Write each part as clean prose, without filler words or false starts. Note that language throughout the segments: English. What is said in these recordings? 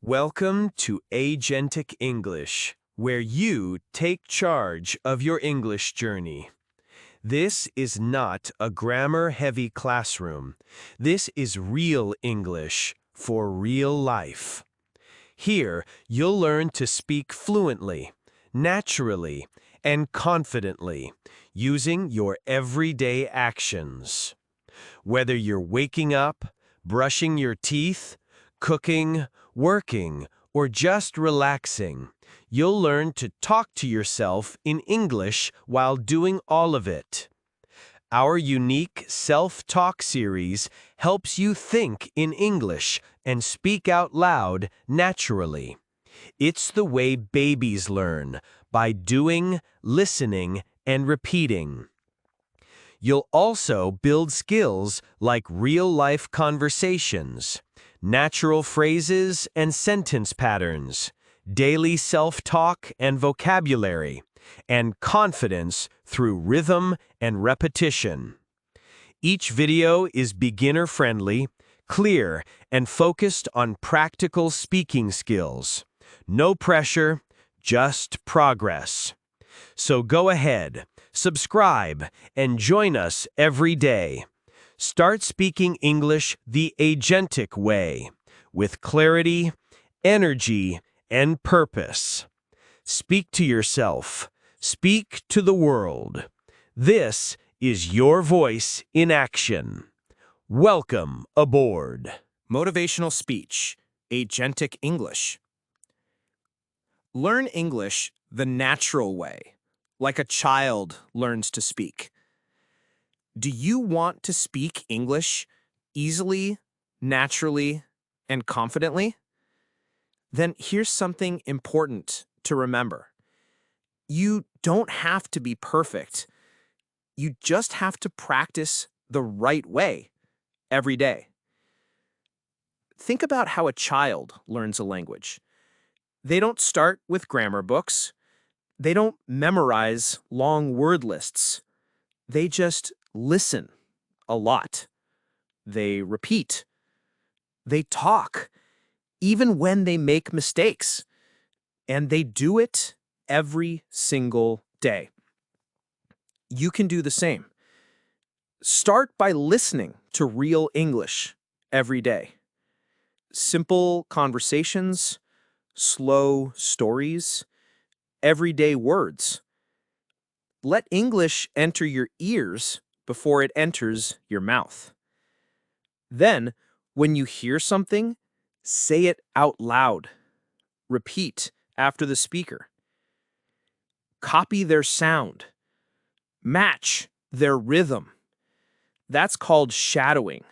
Welcome to Agentic English, where you take charge of your English journey. This is not a grammar-heavy classroom. This is real English for real life. Here, you'll learn to speak fluently, naturally, and confidently, using your everyday actions. Whether you're waking up, brushing your teeth, cooking, working, or just relaxing, you'll learn to talk to yourself in English while doing all of it. Our unique self-talk series helps you think in English and speak out loud naturally. It's the way babies learn, by doing, listening, and repeating. You'll also build skills like real-life conversations, natural phrases and sentence patterns, daily self-talk and vocabulary, and confidence through rhythm and repetition. Each video is beginner-friendly, clear, and focused on practical speaking skills. No pressure, just progress. So go ahead, subscribe, and join us every day. Start speaking English the Agentic way, with clarity, energy, and purpose. Speak to yourself. Speak to the world. This is your voice in action. Welcome aboard. Motivational speech, Agentic English. Learn English the natural way, like a child learns to speak. Do you want to speak English easily, naturally, and confidently? Then here's something important to remember. You don't have to be perfect. You just have to practice the right way every day. Think about how a child learns a language. They don't start with grammar books. They don't memorize long word lists. They just listen a lot. They repeat. They talk, even when they make mistakes. And they do it every single day. You can do the same. Start by listening to real English every day. Simple conversations, slow stories, everyday words. Let English enter your ears before it enters your mouth. Then, when you hear something, say it out loud. Repeat after the speaker. Copy their sound. Match their rhythm. That's called shadowing,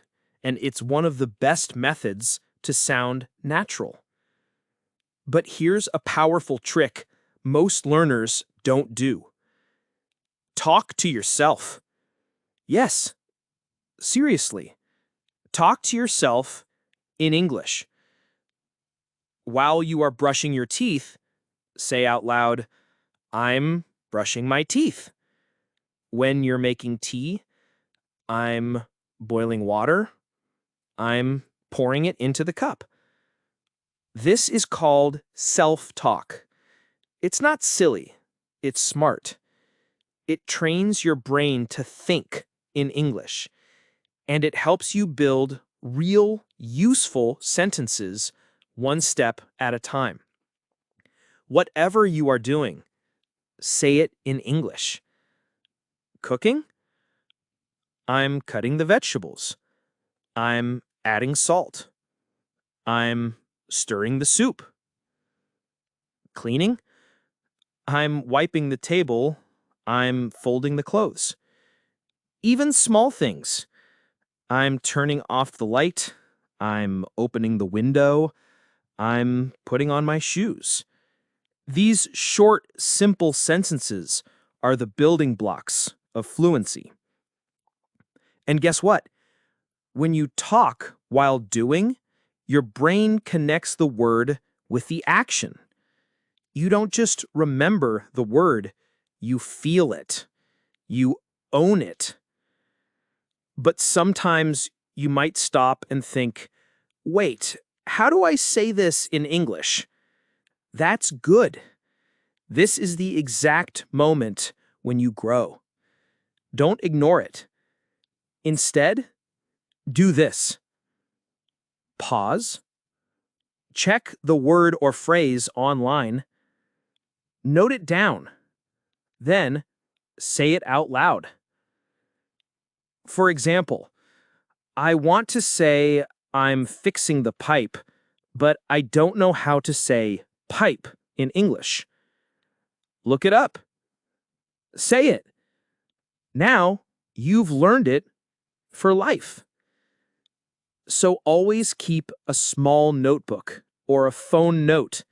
and it's one of the best methods to sound natural. But here's a powerful trick most learners don't do. Talk to yourself. Yes, seriously. Talk to yourself in English. While you are brushing your teeth, say out loud, "I'm brushing my teeth." When you're making tea, "I'm boiling water." "I'm pouring it into the cup." This is called self-talk. It's not silly, it's smart. It trains your brain to think in English, and it helps you build real, useful sentences one step at a time. Whatever you are doing, say it in English. Cooking? "I'm cutting the vegetables." "I'm adding salt." "I'm stirring the soup." Cleaning? "I'm wiping the table." "I'm folding the clothes." Even small things. "I'm turning off the light." "I'm opening the window." "I'm putting on my shoes." These short, simple sentences are the building blocks of fluency. And guess what? When you talk while doing, your brain connects the word with the action. You don't just remember the word, you feel it. You own it. But sometimes you might stop and think, wait, How do I say this in English? That's good. This is the exact moment when you grow. Don't ignore it. Instead, do this. Pause. Check the word or phrase online. Note it down. Then, say it out loud. For example, I want to say I'm fixing the pipe, but I don't know how to say pipe in English. Look it up. Say it. Now, you've learned it for life. So always keep a small notebook or a phone note.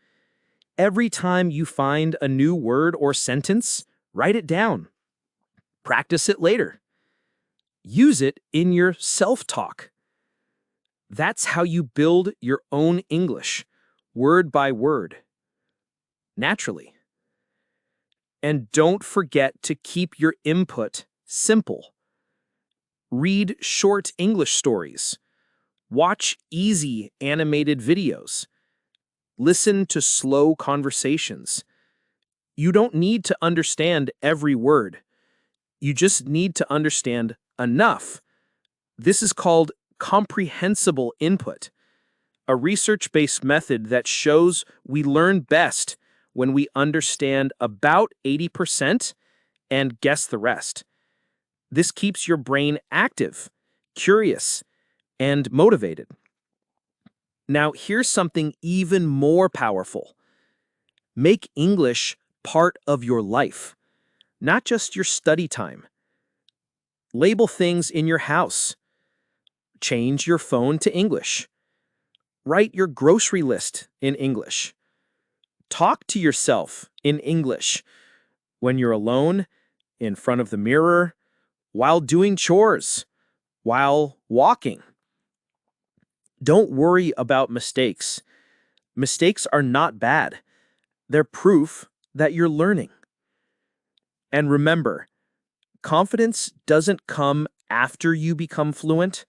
Every time you find a new word or sentence, write it down. Practice it later. Use it in your self-talk. That's how you build your own English, word by word, naturally. And don't forget to keep your input simple. Read short English stories. Watch easy animated videos. Listen to slow conversations. You don't need to understand every word. You just need to understand enough. This is called comprehensible input, a research-based method that shows we learn best when we understand about 80% and guess the rest. This keeps your brain active, curious, and motivated. Now, here's something even more powerful. Make English part of your life, not just your study time. Label things in your house. Change your phone to English. Write your grocery list in English. Talk to yourself in English when you're alone, in front of the mirror, while doing chores, while walking. Don't worry about mistakes. Mistakes are not bad. They're proof that you're learning. And remember, confidence doesn't come after you become fluent.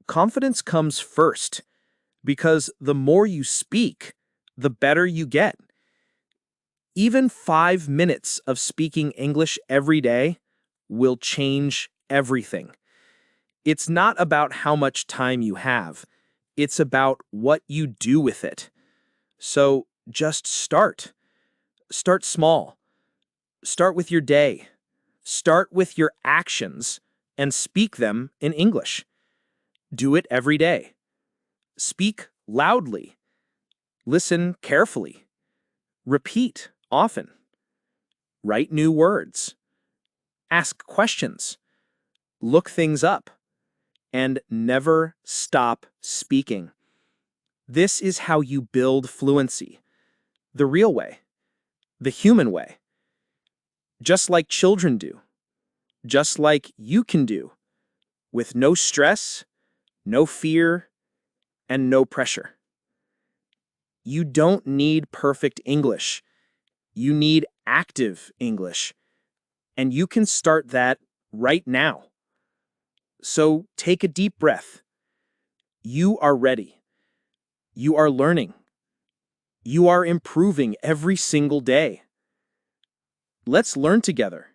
Confidence comes first, because the more you speak, the better you get. Even 5 minutes of speaking English every day will change everything. It's not about how much time you have. It's about what you do with it. So just start. Start small. Start with your day. Start with your actions and speak them in English. Do it every day. Speak loudly. Listen carefully. Repeat often. Write new words. Ask questions. Look things up. And never stop speaking. This is how you build fluency. The real way. The human way. Just like children do. Just like you can do. With no stress, no fear, and no pressure. You don't need perfect English. You need active English. And you can start that right now. So take a deep breath. You are ready. You are learning. You are improving every single day. Let's learn together.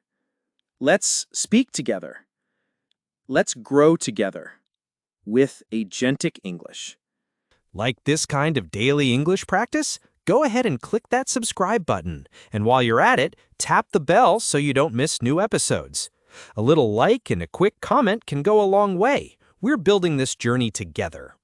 Let's speak together. Let's grow together with Agentic English. Like this kind of daily English practice? Go ahead and click that subscribe button. And while you're at it, tap the bell so you don't miss new episodes. A little like and a quick comment can go a long way. We're building this journey together.